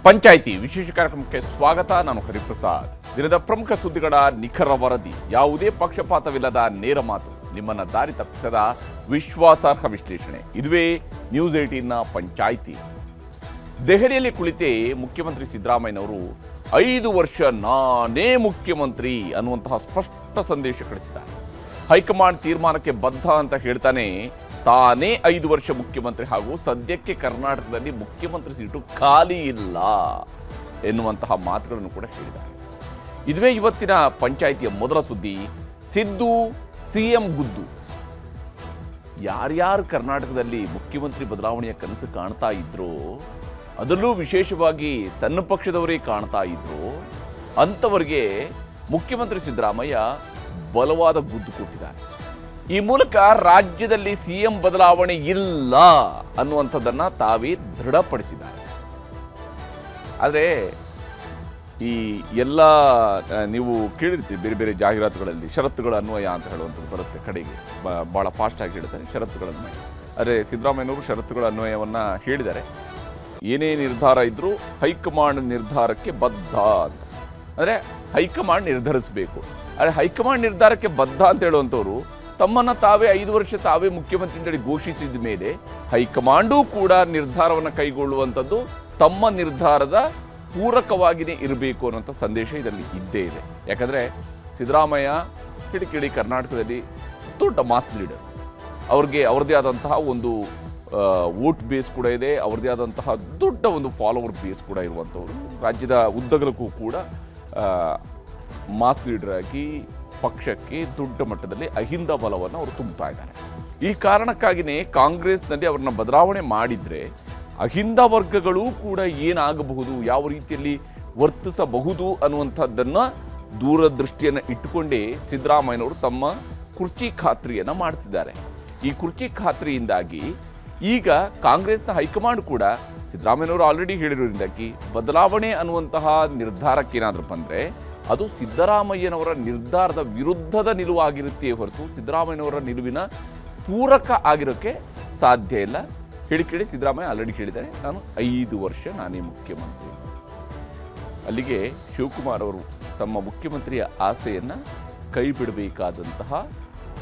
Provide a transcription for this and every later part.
ಪಂಚಾಯಿತಿ ವಿಶೇಷ ಕಾರ್ಯಕ್ರಮಕ್ಕೆ ಸ್ವಾಗತ. ನಾನು ಹರಿಪ್ರಸಾದ್. ದಿನದ ಪ್ರಮುಖ ಸುದ್ದಿಗಳ ನಿಖರ ವರದಿ, ಯಾವುದೇ ಪಕ್ಷಪಾತವಿಲ್ಲದ ನೇರ ಮಾತು, ನಿಮ್ಮನ್ನ ದಾರಿ ತಪ್ಪಿಸದ ವಿಶ್ವಾಸಾರ್ಹ ವಿಶ್ಲೇಷಣೆ. ಇದುವೇ ನ್ಯೂಸ್ 18ನ ಪಂಚಾಯಿತಿ. ದೆಹಲಿಯಲ್ಲಿ ಕುಳಿತೇ ಮುಖ್ಯಮಂತ್ರಿ ಸಿದ್ದರಾಮಯ್ಯನವರು 5 ವರ್ಷ ನಾನೇ ಮುಖ್ಯಮಂತ್ರಿ ಅನ್ನುವಂತಹ ಸ್ಪಷ್ಟ ಸಂದೇಶ ಕಳಿಸಿದ್ದಾರೆ. ಹೈಕಮಾಂಡ್ ತೀರ್ಮಾನಕ್ಕೆ ಬದ್ಧ ಅಂತ ಹೇಳ್ತಾನೆ ತಾನೇ 5 ವರ್ಷ ಮುಖ್ಯಮಂತ್ರಿ ಹಾಗೂ ಸದ್ಯಕ್ಕೆ ಕರ್ನಾಟಕದಲ್ಲಿ ಮುಖ್ಯಮಂತ್ರಿ ಸೀಟು ಖಾಲಿ ಇಲ್ಲ ಎನ್ನುವಂತಹ ಮಾತುಗಳನ್ನು ಕೂಡ ಹೇಳಿದ್ದಾರೆ. ಇದುವೇ ಇವತ್ತಿನ ಪಂಚಾಯಿತಿಯ ಮೊದಲ ಸುದ್ದಿ. ಸಿದ್ದು ಸಿಎಂ ಗುದ್ದು. ಯಾರ್ಯಾರು ಕರ್ನಾಟಕದಲ್ಲಿ ಮುಖ್ಯಮಂತ್ರಿ ಬದಲಾವಣೆಯ ಕನಸು ಕಾಣ್ತಾ ಇದ್ರು, ಅದರಲ್ಲೂ ವಿಶೇಷವಾಗಿ ತನ್ನ ಪಕ್ಷದವರೇ ಕಾಣ್ತಾ ಇದ್ರು, ಅಂಥವರಿಗೆ ಮುಖ್ಯಮಂತ್ರಿ ಸಿದ್ದರಾಮಯ್ಯ ಬಲವಾದ ಗುದ್ದು ಕೊಟ್ಟಿದ್ದಾರೆ. ಈ ಮೂಲಕ ರಾಜ್ಯದಲ್ಲಿ ಸಿಎಂ ಬದಲಾವಣೆ ಇಲ್ಲ ಅನ್ನುವಂಥದ್ದನ್ನ ತಾವೇ ದೃಢಪಡಿಸಿದ್ದಾರೆ. ಆದರೆ ಈ ಎಲ್ಲ ನೀವು ಕೇಳಿರ್ತೀವಿ, ಬೇರೆ ಬೇರೆ ಜಾಹೀರಾತುಗಳಲ್ಲಿ ಷರತ್ತುಗಳ ಅನ್ವಯ ಅಂತ ಹೇಳುವಂಥದ್ದು ಬರುತ್ತೆ. ಕಡೆಗೆ ಭಾಳ ಫಾಸ್ಟಾಗಿ ಹೇಳ್ತಾರೆ ಷರತ್ತುಗಳ ಅನ್ವಯ. ಆದರೆ ಸಿದ್ದರಾಮಯ್ಯನವರು ಷರತ್ತುಗಳ ಅನ್ವಯವನ್ನು ಹೇಳಿದ್ದಾರೆ. ಏನೇ ನಿರ್ಧಾರ ಇದ್ದರೂ ಹೈಕಮಾಂಡ್ ನಿರ್ಧಾರಕ್ಕೆ ಬದ್ಧ ಅಂತ. ಅಂದರೆ ಹೈಕಮಾಂಡ್ ನಿರ್ಧರಿಸಬೇಕು. ಆದರೆ ಹೈಕಮಾಂಡ್ ನಿರ್ಧಾರಕ್ಕೆ ಬದ್ಧ ಅಂತ ಹೇಳುವಂಥವ್ರು ತಮ್ಮನ್ನು ತಾವೇ 5 ವರ್ಷ ತಾವೇ ಮುಖ್ಯಮಂತ್ರಿ ಅಂತೇಳಿ ಘೋಷಿಸಿದ ಮೇಲೆ ಹೈಕಮಾಂಡೂ ಕೂಡ ನಿರ್ಧಾರವನ್ನು ಕೈಗೊಳ್ಳುವಂಥದ್ದು ತಮ್ಮ ನಿರ್ಧಾರದ ಪೂರಕವಾಗಿಯೇ ಇರಬೇಕು ಅನ್ನೋಂಥ ಸಂದೇಶ ಇದರಲ್ಲಿ ಇದ್ದೇ ಇದೆ. ಯಾಕಂದರೆ ಸಿದ್ದರಾಮಯ್ಯ ಕಿಡಿಕಿಡಿ ಕರ್ನಾಟಕದಲ್ಲಿ ದೊಡ್ಡ ಮಾಸ್ ಲೀಡರ್. ಅವ್ರಿಗೆ ಅವ್ರದ್ದೇ ಆದಂತಹ ಒಂದು ವೋಟ್ ಬೇಸ್ ಕೂಡ ಇದೆ, ಅವ್ರದ್ದೇ ಆದಂತಹ ದೊಡ್ಡ ಒಂದು ಫಾಲೋವರ್ ಬೇಸ್ ಕೂಡ ಇರುವಂಥವ್ರು. ರಾಜ್ಯದ ಉದ್ದಗಲಕ್ಕೂ ಕೂಡ ಮಾಸ್ ಲೀಡರ್ ಆಗಿ ಪಕ್ಷಕ್ಕೆ ದೊಡ್ಡ ಮಟ್ಟದಲ್ಲಿ ಅಹಿಂದ ಬಲವನ್ನು ಅವರು ತುಂಬುತ್ತಾ ಇದ್ದಾರೆ. ಈ ಕಾರಣಕ್ಕಾಗಿಯೇ ಕಾಂಗ್ರೆಸ್ನಲ್ಲಿ ಅವ್ರನ್ನ ಬದಲಾವಣೆ ಮಾಡಿದರೆ ಅಹಿಂದ ವರ್ಗಗಳೂ ಕೂಡ ಏನಾಗಬಹುದು, ಯಾವ ರೀತಿಯಲ್ಲಿ ವರ್ತಿಸಬಹುದು ಅನ್ನುವಂಥದ್ದನ್ನು ದೂರದೃಷ್ಟಿಯನ್ನು ಇಟ್ಟುಕೊಂಡೇ ಸಿದ್ದರಾಮಯ್ಯನವರು ತಮ್ಮ ಕುರ್ಚಿ ಖಾತ್ರಿಯನ್ನು ಮಾಡಿಸಿದ್ದಾರೆ. ಈ ಕುರ್ಚಿ ಖಾತ್ರಿಯಿಂದಾಗಿ ಈಗ ಕಾಂಗ್ರೆಸ್ನ ಹೈಕಮಾಂಡ್ ಕೂಡ ಸಿದ್ದರಾಮಯ್ಯನವರು ಆಲ್ರೆಡಿ ಹೇಳಿರೋದ್ರಿಂದಾಗಿ ಬದಲಾವಣೆ ಅನ್ನುವಂತಹ ನಿರ್ಧಾರಕ್ಕೇನಾದರೂ ಬಂದರೆ ಅದು ಸಿದ್ದರಾಮಯ್ಯನವರ ನಿರ್ಧಾರದ ವಿರುದ್ಧದ ನಿಲುವಾಗಿರುತ್ತೇ ಹೊರತು ಸಿದ್ದರಾಮಯ್ಯನವರ ನಿಲುವಿನ ಪೂರಕ ಆಗಿರೋಕ್ಕೆ ಸಾಧ್ಯ ಇಲ್ಲ. ಕೇಳಿ ಸಿದ್ದರಾಮಯ್ಯ ಆಲ್ರೆಡಿ ಹೇಳಿದ್ದಾರೆ, ನಾನು 5 ವರ್ಷ ನಾನೇ ಮುಖ್ಯಮಂತ್ರಿ. ಅಲ್ಲಿಗೆ ಶಿವಕುಮಾರ್ ಅವರು ತಮ್ಮ ಮುಖ್ಯಮಂತ್ರಿಯ ಆಸೆಯನ್ನು ಕೈ ಬಿಡಬೇಕಾದಂತಹ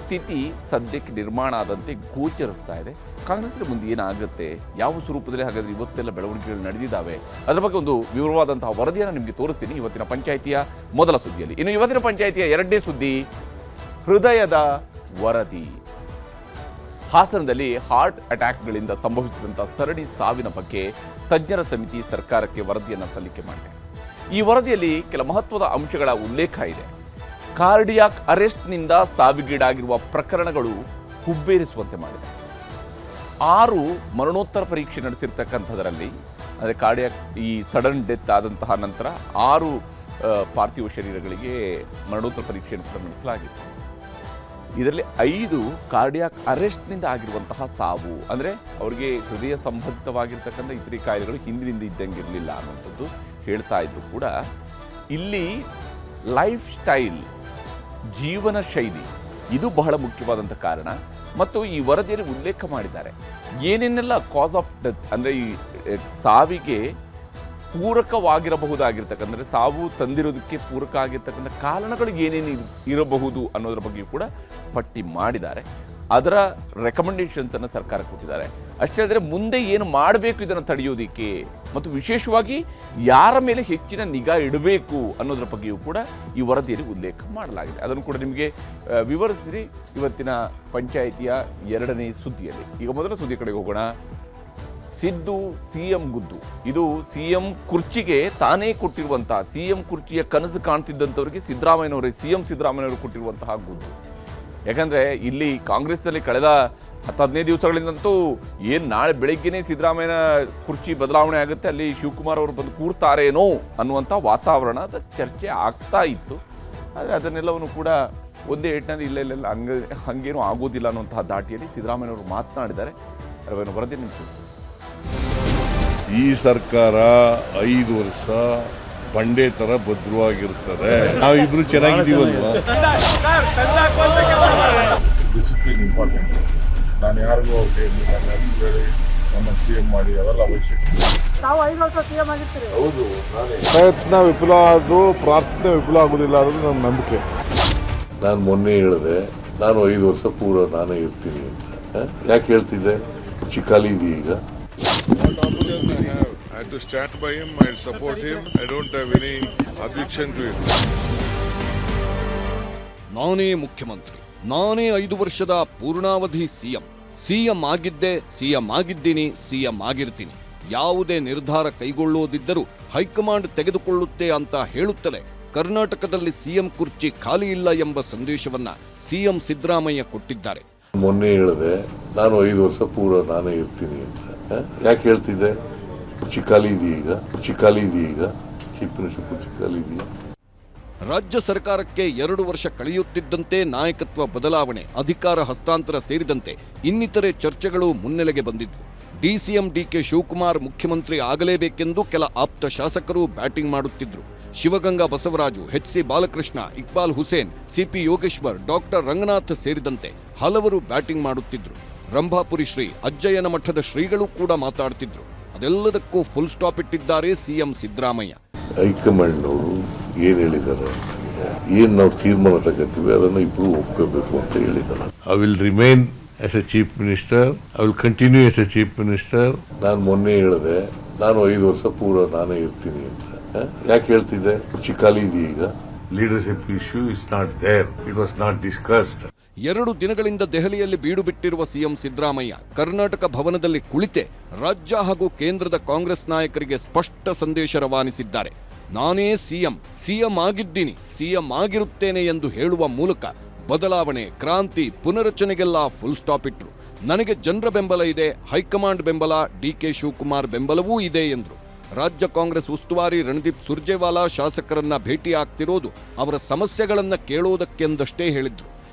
ಸ್ಥಿತಿ ಸದ್ಯಕ್ಕೆ ನಿರ್ಮಾಣ ಆದಂತೆ ಗೋಚರಿಸ್ತಾ ಇದೆ. ಕಾಂಗ್ರೆಸ್ನ ಮುಂದೆ ಏನಾಗುತ್ತೆ, ಯಾವ ಸ್ವರೂಪದಲ್ಲಿ ಹಾಗಾದರೆ ಇವತ್ತೆಲ್ಲ ಬೆಳವಣಿಗೆಗಳು ನಡೆದಿದ್ದಾವೆ, ಅದರ ಬಗ್ಗೆ ಒಂದು ವಿವರವಾದಂತಹ ವರದಿಯನ್ನು ನಿಮಗೆ ತೋರಿಸ್ತೀನಿ ಇವತ್ತಿನ ಪಂಚಾಯಿತಿಯ ಮೊದಲ ಸುದ್ದಿಯಲ್ಲಿ. ಇನ್ನು ಇವತ್ತಿನ ಪಂಚಾಯಿತಿಯ 2ನೇ ಸುದ್ದಿ, ಹೃದಯದ ವರದಿ. ಹಾಸನದಲ್ಲಿ ಹಾರ್ಟ್ ಅಟ್ಯಾಕ್ಗಳಿಂದ ಸಂಭವಿಸಿದಂಥ ಸರಣಿ ಸಾವಿನ ಬಗ್ಗೆ ತಜ್ಞರ ಸಮಿತಿ ಸರ್ಕಾರಕ್ಕೆ ವರದಿಯನ್ನು ಸಲ್ಲಿಕೆ ಮಾಡಿದೆ. ಈ ವರದಿಯಲ್ಲಿ ಕೆಲ ಮಹತ್ವದ ಅಂಶಗಳ ಉಲ್ಲೇಖ ಇದೆ. ಕಾರ್ಡಿಯಾಕ್ ಅರೆಸ್ಟ್ನಿಂದ ಸಾವಿಗೀಡಾಗಿರುವ ಪ್ರಕರಣಗಳು ಹುಬ್ಬೇರಿಸುವಂತೆ ಮಾಡಿದೆ. 6 ಮರಣೋತ್ತರ ಪರೀಕ್ಷೆ ನಡೆಸಿರ್ತಕ್ಕಂಥದ್ರಲ್ಲಿ, ಅಂದರೆ ಕಾರ್ಡಿಯಾಕ್ ಈ ಸಡನ್ ಡೆತ್ ಆದಂತಹ ನಂತರ 6 ಪಾರ್ಥಿವ ಶರೀರಗಳಿಗೆ ಮರಣೋತ್ತರ ಪರೀಕ್ಷೆಯನ್ನು ಕೂಡ ನಡೆಸಲಾಗಿದೆ. ಇದರಲ್ಲಿ 5 ಕಾರ್ಡಿಯಾಕ್ ಅರೆಸ್ಟ್ನಿಂದ ಆಗಿರುವಂತಹ ಸಾವು, ಅಂದರೆ ಅವರಿಗೆ ಹೃದಯ ಸಂಬಂಧಿತವಾಗಿರ್ತಕ್ಕಂಥ ಇತರೆ ಕಾಯಿಲೆಗಳು ಹಿಂದಿನಿಂದ ಇದ್ದಂಗಿರಲಿಲ್ಲ ಅನ್ನುವಂಥದ್ದು ಹೇಳ್ತಾ ಇದ್ದು ಕೂಡ ಇಲ್ಲಿ ಲೈಫ್ ಸ್ಟೈಲ್, ಜೀವನ ಶೈಲಿ ಇದು ಬಹಳ ಮುಖ್ಯವಾದಂಥ ಕಾರಣ. ಮತ್ತು ಈ ವರದಿಯಲ್ಲಿ ಉಲ್ಲೇಖ ಮಾಡಿದ್ದಾರೆ ಏನೇನೆಲ್ಲ ಕಾಸ್ ಆಫ್ ಡೆತ್, ಅಂದರೆ ಈ ಸಾವಿಗೆ ಪೂರಕವಾಗಿರಬಹುದಾಗಿರ್ತಕ್ಕಂಥ, ಸಾವು ತಂದಿರೋದಕ್ಕೆ ಪೂರಕ ಆಗಿರ್ತಕ್ಕಂಥ ಕಾರಣಗಳು ಏನೇನು ಇರಬಹುದು ಅನ್ನೋದ್ರ ಬಗ್ಗೆ ಕೂಡ ಪಟ್ಟಿ ಮಾಡಿದ್ದಾರೆ. ಅದರ ರೆಕಮೆಂಡೇಶನ್ಸನ್ನು ಸರ್ಕಾರ ಕೊಟ್ಟಿದ್ದಾರೆ. ಅಷ್ಟೇ ಆದರೆ ಮುಂದೆ ಏನು ಮಾಡಬೇಕು ಇದನ್ನು ತಡೆಯೋದಕ್ಕೆ, ಮತ್ತು ವಿಶೇಷವಾಗಿ ಯಾರ ಮೇಲೆ ಹೆಚ್ಚಿನ ನಿಗಾ ಇಡಬೇಕು ಅನ್ನೋದ್ರ ಬಗ್ಗೆಯೂ ಕೂಡ ಈ ವರದಿಯಲ್ಲಿ ಉಲ್ಲೇಖ ಮಾಡಲಾಗಿದೆ. ಅದನ್ನು ಕೂಡ ನಿಮಗೆ ವಿವರಿಸ್ತೀನಿ ಇವತ್ತಿನ ಪಂಚಾಯಿತಿಯ 2ನೇ ಸುದ್ದಿಯಲ್ಲಿ. ಈಗ ಮೊದಲ ಸುದ್ದಿ ಕಡೆಗೆ ಹೋಗೋಣ. ಸಿದ್ದು ಸಿಎಂ ಗುದ್ದು. ಇದು ಸಿಎಂ ಕುರ್ಚಿಗೆ ತಾನೇ ಕೊಟ್ಟಿರುವಂತಹ, ಸಿಎಂ ಕುರ್ಚಿಯ ಕನಸು ಕಾಣ್ತಿದ್ದಂಥವ್ರಿಗೆ ಸಿಎಂ ಸಿದ್ದರಾಮಯ್ಯನವರು ಕೊಟ್ಟಿರುವಂತಹ ಗುದ್ದು. ಯಾಕಂದರೆ ಇಲ್ಲಿ ಕಾಂಗ್ರೆಸ್ನಲ್ಲಿ ಕಳೆದ 10-15 ದಿವಸಗಳಿಂದಂತೂ ಏನು ನಾಳೆ ಬೆಳಗ್ಗೆನೇ ಸಿದ್ದರಾಮಯ್ಯನ ಕುರ್ಚಿ ಬದಲಾವಣೆ ಆಗುತ್ತೆ, ಅಲ್ಲಿ ಶಿವಕುಮಾರ್ ಅವರು ಬಂದು ಕೂರ್ತಾರೇನೋ ಅನ್ನುವಂಥ ವಾತಾವರಣದ ಚರ್ಚೆ ಆಗ್ತಾ ಇತ್ತು. ಆದರೆ ಅದನ್ನೆಲ್ಲವನ್ನು ಕೂಡ ಒಂದೇ ಏಟ್ನಲ್ಲಿ ಇಲ್ಲ ಹಂಗೇನೂ ಆಗೋದಿಲ್ಲ ಅನ್ನುವಂತಹ ದಾಟಿಯಲ್ಲಿ ಸಿದ್ದರಾಮಯ್ಯನವರು ಮಾತನಾಡಿದ್ದಾರೆ. ಅದನ್ನು ವರದಿ ನಿಂತು ಈ ಸರ್ಕಾರ 5 ವರ್ಷ ಬಂಡೆ ತರ ಭದ್ರವಾಗಿರ್ತದೆ. ನಾವಿಬ್ರು ಚೆನ್ನಾಗಿದ್ದೀವಲ್ವಾ? Discipline important. ನಾನು ಯಾರಿಗೂ ಹೇಳಿ ನಮ್ಮ CM ಮಾಡಿ ಅವೆಲ್ಲ ಅವಶ್ಯಕತೆ. ತಾವು 5 ವರ್ಷ ಸಿಎಂ ಆಗಿರ್ತೀರಿ. ಹೌದು, ನಾನೇ ಪ್ರಯತ್ನ ವಿಫಲ ಆದರೂ ಪ್ರಾರ್ಥನೆ ವಿಫಲ ಆಗೋದಿಲ್ಲ ಅನ್ನೋದು ನನ್ನ ನಂಬಿಕೆ. ನಾನು ಮೊನ್ನೆ ಹೇಳಿದೆ, ನಾನು 5 ವರ್ಷ ಪೂರ ನಾನೇ ಇರ್ತೀನಿ ಅಂತ. ಯಾಕೆ ಹೇಳ್ತಿದ್ದೆ? ಖಾಲಿ ಇದೆ ಈಗ. What option I have? I have to stand by him, I support him, I don't have any objection to it. ನಾನೇ ಮುಖ್ಯಮಂತ್ರಿ, ನಾನೇ 5 ವರ್ಷದ ಪೂರ್ಣಾವಧಿ ಸಿಎಂ ಆಗಿದ್ದೆ, ಸಿಎಂ ಆಗಿದ್ದೀನಿ, ಸಿಎಂ ಆಗಿರ್ತೀನಿ. ಯಾವುದೇ ನಿರ್ಧಾರ ಕೈಗೊಳ್ಳುವುದಿದ್ದರೂ ಹೈಕಮಾಂಡ್ ತೆಗೆದುಕೊಳ್ಳುತ್ತೆ ಅಂತ ಹೇಳುತ್ತಲೇ ಕರ್ನಾಟಕದಲ್ಲಿ ಸಿಎಂ ಕುರ್ಚಿ ಖಾಲಿ ಇಲ್ಲ ಎಂಬ ಸಂದೇಶವನ್ನ ಸಿಎಂ ಸಿದ್ದರಾಮಯ್ಯ ಕೊಟ್ಟಿದ್ದಾರೆ. ಮೊನ್ನೆ ಹೇಳಿದೆ, ನಾನು 5 ವರ್ಷ ಪೂರ ನಾನೇ ಇರ್ತೀನಿ ಅಂತ. ಯಾಕೆ ಹೇಳ್ತಿದ್ದೆ? ಖಾಲಿ ಇದೆ ಈಗ. ಚೀಫ್ ಮಿನಿಸ್ಟರ್ ಕುರ್ಚಿ ಖಾಲಿ ಇದೆಯಾ? ರಾಜ್ಯ ಸರ್ಕಾರಕ್ಕೆ 2 ವರ್ಷ ಕಳೆಯುತ್ತಿದ್ದಂತೆ ನಾಯಕತ್ವ ಬದಲಾವಣೆ, ಅಧಿಕಾರ ಹಸ್ತಾಂತರ ಸೇರಿದಂತೆ ಇನ್ನಿತರೆ ಚರ್ಚೆಗಳು ಮುನ್ನೆಲೆಗೆ ಬಂದಿದ್ದವು. ಡಿಸಿಎಂ ಡಿಕೆ ಶಿವಕುಮಾರ್ ಮುಖ್ಯಮಂತ್ರಿ ಆಗಲೇಬೇಕೆಂದು ಕೆಲ ಆಪ್ತ ಶಾಸಕರು ಬ್ಯಾಟಿಂಗ್ ಮಾಡುತ್ತಿದ್ರು. Shivaganga Basavaraju, HC. Balakrishna, Iqbal Hussain, CP Yogeshwar, doctor Ranganath ಸೇರಿದಂತೆ ಹಲವರು ಬ್ಯಾಟಿಂಗ್ ಮಾಡುತ್ತಿದ್ರು. ರಂಭಾಪುರಿ ಶ್ರೀ, ಅಜ್ಜಯ್ಯನ ಮಠದ ಶ್ರೀಗಳು ಕೂಡ ಮಾತಾಡ್ತಿದ್ರು. ಅದೆಲ್ಲದಕ್ಕೂ ಫುಲ್ ಸ್ಟಾಪ್ ಇಟ್ಟಿದ್ದಾರೆ ಸಿಎಂ ಸಿದ್ದರಾಮಯ್ಯ. ಹೈಕಮಾಂಡ್ನವರು ಏನ್ ಹೇಳಿದ್ದಾರೆ, ಏನ್ ನಾವು ತೀರ್ಮಾನ ತಗೋತೀವಿ ಅದನ್ನು ಇಬ್ರು ಒಪ್ಕೋಬೇಕು ಅಂತ ಹೇಳಿದ್ದಾರೆ. I will remain as a chief minister, I will continue as a chief minister. ನಾನು ಮೊನ್ನೆ ಹೇಳಿದೆ, ನಾನು 5 ವರ್ಷ ಪೂರ ನಾನೇ ಇರ್ತೀನಿ ಅಂತ. ಯಾಕೆ ಹೇಳ್ತಿದ್ದೆ? ಖಾಲಿ ಇದೆ ಈಗ. Leadership issue is not there, it was not discussed. 2 ದಿನಗಳಿಂದ ದೆಹಲಿಯಲ್ಲಿ ಬೀಡು ಬಿಟ್ಟಿರುವ ಸಿಎಂ ಸಿದ್ದರಾಮಯ್ಯ ಕರ್ನಾಟಕ ಭವನದಲ್ಲಿ ಕುಳಿತೆ ರಾಜ್ಯ ಹಾಗೂ ಕೇಂದ್ರದ ಕಾಂಗ್ರೆಸ್ ನಾಯಕರಿಗೆ ಸ್ಪಷ್ಟ ಸಂದೇಶ ರವಾನಿಸಿದ್ದಾರೆ. ನಾನೇ ಸಿಎಂ ಆಗಿದ್ದೀನಿ, ಸಿಎಂ ಆಗಿರುತ್ತೇನೆ ಎಂದು ಹೇಳುವ ಮೂಲಕ ಬದಲಾವಣೆ, ಕ್ರಾಂತಿ, ಪುನರಚನೆಗೆಲ್ಲ ಫುಲ್ ಸ್ಟಾಪ್ ಇಟ್ರು. ನನಗೆ ಜನರ ಬೆಂಬಲ ಇದೆ, ಹೈಕಮಾಂಡ್ ಬೆಂಬಲ, ಡಿಕೆ ಶಿವಕುಮಾರ್ ಬೆಂಬಲವೂ ಇದೆ ಎಂದರು. ರಾಜ್ಯ ಕಾಂಗ್ರೆಸ್ ಉಸ್ತುವಾರಿ ರಣದೀಪ್ ಸುರ್ಜೇವಾಲಾ ಶಾಸಕರನ್ನ ಭೇಟಿಯಾಗ್ತಿರೋದು ಅವರ ಸಮಸ್ಯೆಗಳನ್ನ ಕೇಳೋದಕ್ಕೆಂದಷ್ಟೇ ಹೇಳಿದ್ರು.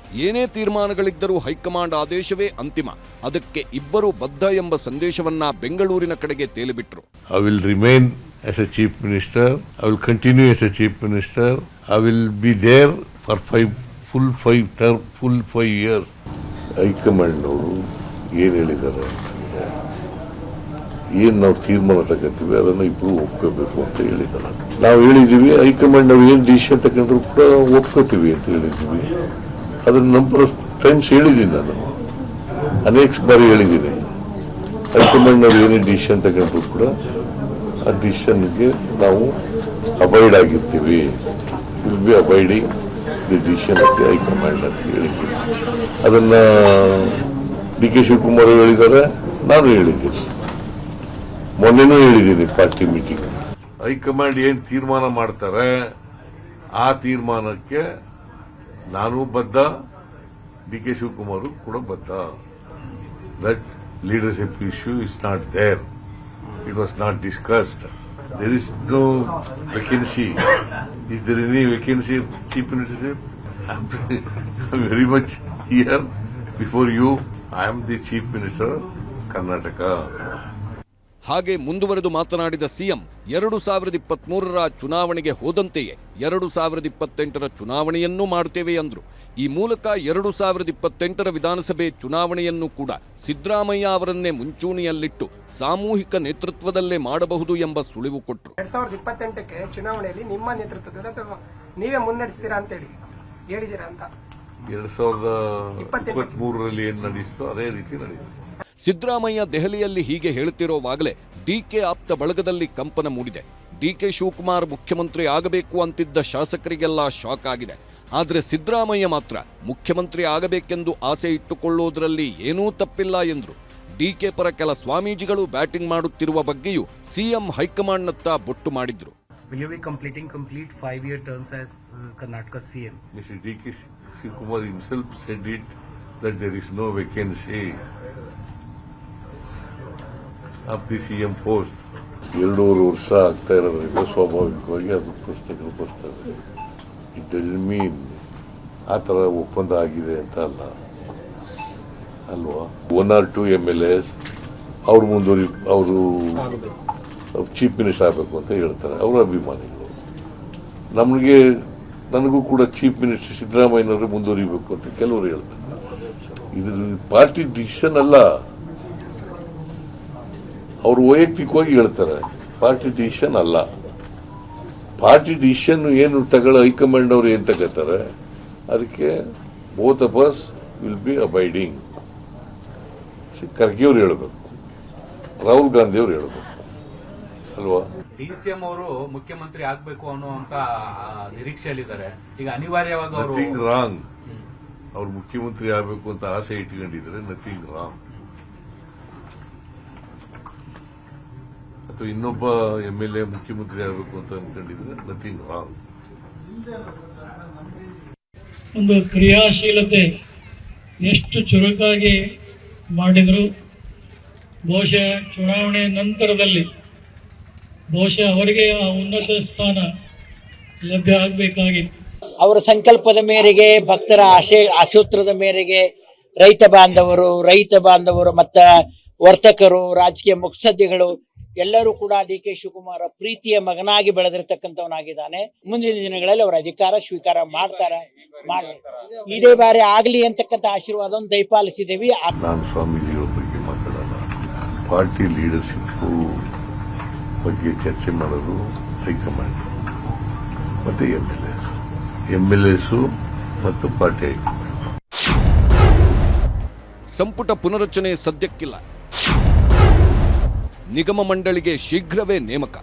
ಏನೇ ತೀರ್ಮಾನಗಳಿದ್ದರೂ ಹೈಕಮಾಂಡ್ ಆದೇಶವೇ ಅಂತಿಮ, ಅದಕ್ಕೆ ಇಬ್ಬರು ಬದ್ಧ ಎಂಬ ಸಂದೇಶವನ್ನ ಬೆಂಗಳೂರಿನ ಕಡೆಗೆ ತೇಲಿಬಿಟ್ರು. I will remain as a chief minister, I will continue as a chief minister, I will be there for 5 years. ಹೈಕಮಾಂಡ್ನವರು ಏನ್ ಹೇಳಿದ್ದಾರೆ, ಏನ್ ನಾವು ತೀರ್ಮಾನ ತಗೋತೀವಿ ಅದನ್ನು ಇಬ್ರು ಒಪ್ಕೋಬೇಕು ಅಂತ ಹೇಳಿದ್ದಾರೆ. ನಾವು ಹೇಳಿದೀವಿ, ಹೈಕಮಾಂಡ್ ನಾವು ಏನ್ ಡಿಸಿಷನ್ ತಗೊಂಡ್ರು ಕೂಡ ಒಪ್ಕೋತೀವಿ ಅಂತ ಹೇಳಿದೀವಿ. ಅದನ್ನ ನಂಬರ್ ಆಫ್ ಟೈಮ್ಸ್ ಹೇಳಿದ್ದೀನಿ, ನಾನು ಅನೇಕ ಬಾರಿ ಹೇಳಿದ್ದೀನಿ. ಹೈಕಮಾಂಡ್ ನಾವು ಏನೇ ಡಿಸಿಷನ್ ತಗೊಂಡ್ರು ಕೂಡ ಆ ಡಿಸಿಷನ್ಗೆ ನಾವು ಅಬೈಡ್ ಆಗಿರ್ತೀವಿ. Will be abiding the decision of the high command ಅಂತ ಹೇಳಿದ್ದೀನಿ. ಅದನ್ನ ಡಿ.ಕೆ. ಶಿವಕುಮಾರ್ ಹೇಳಿದ್ದಾರೆ, ನಾನು ಹೇಳಿದ್ದೀನಿ, ಮೊನ್ನೆನೂ ಹೇಳಿದ್ದೀನಿ ಪಾರ್ಟಿ ಮೀಟಿಂಗ್. ಹೈಕಮಾಂಡ್ ಏನ್ ತೀರ್ಮಾನ ಮಾಡ್ತಾರೆ ಆ ತೀರ್ಮಾನಕ್ಕೆ ನಾನು ಬದ್ಧ, ಡಿ.ಕೆ. ಶಿವಕುಮಾರ್ ಕೂಡ ಬದ್ಧ. That leadership issue is not there, it was not discussed. There is no vacancy. Is there any vacancy chief ministership? I am very much here before you. I am the chief minister Karnataka. ಹಾಗೆ ಮುಂದುವರೆದು ಮಾತನಾಡಿದ CM 2023ರ ಚುನಾವಣೆಗೆ ಹೋದಂತೆಯೇ 2028ರ ಚುನಾವಣೆಯನ್ನೂ ಮಾಡುತ್ತೇವೆ ಎಂದರು. ಈ ಮೂಲಕ 2028ರ ವಿಧಾನಸಭೆ ಚುನಾವಣೆಯನ್ನು ಕೂಡ ಸಿದ್ದರಾಮಯ್ಯ ಅವರನ್ನೇ ಮುಂಚೂಣಿಯಲ್ಲಿಟ್ಟು ಸಾಮೂಹಿಕ ನೇತೃತ್ವದಲ್ಲೇ ಮಾಡಬಹುದು ಎಂಬ ಸುಳಿವು ಕೊಟ್ಟರು. 2028ಕ್ಕೆ ಚುನಾವಣೆಯಲ್ಲಿ ನಿಮ್ಮ ನೇತೃತ್ವದಲ್ಲಿ ನೀವೇ ಮುನ್ನಡೆಸ್ತೀರಾ ಅಂತ ಹೇಳಿದ್ದೀರಾ ಅಂತ. 2023ರಲ್ಲಿ ಏನ್ ನಡೆಯಿತೋ ಅದೇ ರೀತಿ ನಡೆಯುತ್ತೆ. ಸಿದ್ದರಾಮಯ್ಯ ದೆಹಲಿಯಲ್ಲಿ ಹೀಗೆ ಹೇಳುತ್ತಿರುವಾಗಲೇ ಡಿಕೆ ಆಪ್ತ ಬಳಗದಲ್ಲಿ ಕಂಪನ ಮೂಡಿದೆ. ಡಿಕೆ ಶಿವಕುಮಾರ್ ಮುಖ್ಯಮಂತ್ರಿ ಆಗಬೇಕು ಅಂತಿದ್ದ ಶಾಸಕರಿಗೆಲ್ಲ ಶಾಕ್ ಆಗಿದೆ. ಆದರೆ ಸಿದ್ದರಾಮಯ್ಯ ಮಾತ್ರ ಮುಖ್ಯಮಂತ್ರಿ ಆಗಬೇಕೆಂದು ಆಸೆ ಇಟ್ಟುಕೊಳ್ಳುವುದರಲ್ಲಿ ಏನೂ ತಪ್ಪಿಲ್ಲ ಎಂದರು. ಡಿಕೆ ಪರ ಕೆಲ ಸ್ವಾಮೀಜಿಗಳು ಬ್ಯಾಟಿಂಗ್ ಮಾಡುತ್ತಿರುವ ಬಗ್ಗೆಯೂ ಸಿಎಂ ಹೈಕಮಾಂಡ್ನತ್ತ ಬೊಟ್ಟು ಮಾಡಿದ್ರು. Will you be completing 5-year terms as Karnataka CM? Mr. D.K. Shivakumar himself said it that there is no vacancy of the CM post. 2.5 ವರ್ಷ ಆಗ್ತಾ ಇರೋದ್ರಿಂದ ಸ್ವಾಭಾವಿಕವಾಗಿ ಅದು ಪ್ರಶ್ನೆಗಳು ಬರ್ತವೆ. ಇಟ್ ಡಸಂಟ್ ಮೀನ್ ಆ ಥರ ಒಪ್ಪಂದ ಆಗಿದೆ ಅಂತ ಅಲ್ವಾ. 1 or 2 MLAs ಅವರು ಚೀಫ್ ಮಿನಿಸ್ಟರ್ ಆಗಬೇಕು ಅಂತ ಹೇಳ್ತಾರೆ, ಅವರ ಅಭಿಮಾನಿಗಳು. ನನಗೂ ಕೂಡ ಚೀಫ್ ಮಿನಿಸ್ಟರ್ ಸಿದ್ದರಾಮಯ್ಯನವರು ಮುಂದುವರಿಬೇಕು ಅಂತ ಕೆಲವರು ಹೇಳ್ತಾರೆ. ಇದು ಪಾರ್ಟಿ ಡಿಸಿಷನ್ ಅಲ್ಲ. ಅವರು ವೈಯಕ್ತಿಕವಾಗಿ ಹೇಳ್ತಾರೆ, ಪಾರ್ಟಿ ಡಿಸಿಷನ್ ಅಲ್ಲ. ಪಾರ್ಟಿ ಡಿಸಿಷನ್ ಏನು ಹೈಕಮಾಂಡ್ ಅವರು ಏನ್ ತಗೋತಾರೆ ಅದಕ್ಕೆ both of us will be abiding. Kharge ಅವ್ರು ಹೇಳ್ಬೇಕು, ರಾಹುಲ್ ಗಾಂಧಿ ಅವ್ರು ಹೇಳ್ಬೇಕು ಅಲ್ವಾ? DCM ಅವರು ಮುಖ್ಯಮಂತ್ರಿ ಆಗ್ಬೇಕು ಅನ್ನುವಂತ ನಿರೀಕ್ಷೆಯಲ್ಲಿದ್ದಾರೆ. ಈಗ ಅನಿವಾರ್ಯವಾಗಿ ಅವರು ನಥಿಂಗ್ ರಾಂಗ್. ಅವ್ರು ಮುಖ್ಯಮಂತ್ರಿ ಆಗಬೇಕು ಅಂತ ಆಸೆ ಇಟ್ಕೊಂಡಿದ್ರೆ ನಥಿಂಗ್ ರಾಂಗ್. ಅಥವಾ ಇನ್ನೊಬ್ಬ MLA ಮುಖ್ಯಮಂತ್ರಿ ಆಗಬೇಕು ಅಂತ ಅನ್ಕೊಂಡಿದ್ರೆ ನಥಿಂಗ್ ರಾಂಗ್. ಒಂದು ಕ್ರಿಯಾಶೀಲತೆ ಎಷ್ಟು ಚುರುಕಾಗಿ ಮಾಡಿದರು. ಬಹುಶಃ ಚುನಾವಣೆ ನಂತರದಲ್ಲಿ ಬಹುಶಃ ಅವರಿಗೆ ಆ ಉನ್ನತ ಸ್ಥಾನ ಲಭ್ಯ ಆಗಬೇಕಾಗಿತ್ತು. ಅವರ ಸಂಕಲ್ಪದ ಮೇರೆಗೆ, ಭಕ್ತರ ಆಶೋತ್ತರದ ಮೇರೆಗೆ ರೈತ ಬಾಂಧವರು ಮತ್ತು ವರ್ತಕರು, ರಾಜಕೀಯ ಮುತ್ಸದ್ದಿಗಳು ಎಲ್ಲರೂ ಕೂಡ DK ಶಿವಕುಮಾರ್ ಪ್ರೀತಿಯ ಮಗನಾಗಿ ಬೆಳೆದಿರ್ತಕ್ಕಂಥವನಾಗಿದ್ದಾನೆ. ಮುಂದಿನ ದಿನಗಳಲ್ಲಿ ಅವರ ಅಧಿಕಾರ ಸ್ವೀಕಾರ ಮಾಡ್ತಾರೆ. ಇದೇ ಬಾರಿ ಆಗಲಿ ಅಂತಕ್ಕಂಥ ಆಶೀರ್ವಾದವನ್ನು ದಯಪಾಲಿಸಿದ್ದೇವೆ. ನಾನು ಸ್ವಾಮೀಜಿಗಳ ಬಗ್ಗೆ ಮಾತಾಡಲ್ಲ. ಪಾರ್ಟಿ ಲೀಡರ್ಶಿಪ್ ಬಗ್ಗೆ ಚರ್ಚೆ ಮಾಡೋದು ಹೈಕಮಾಂಡ್ ಮತ್ತೆ MLAs ಮತ್ತು ಪಾರ್ಟಿ ಹೈಕಮಾಂಡ್. ಸಂಪುಟ ಪುನರಚನೆ ಸದ್ಯಕ್ಕಿಲ್ಲ. ನಿಗಮ ಮಂಡಳಿಗೆ ಶೀಘ್ರವೇ ನೇಮಕ.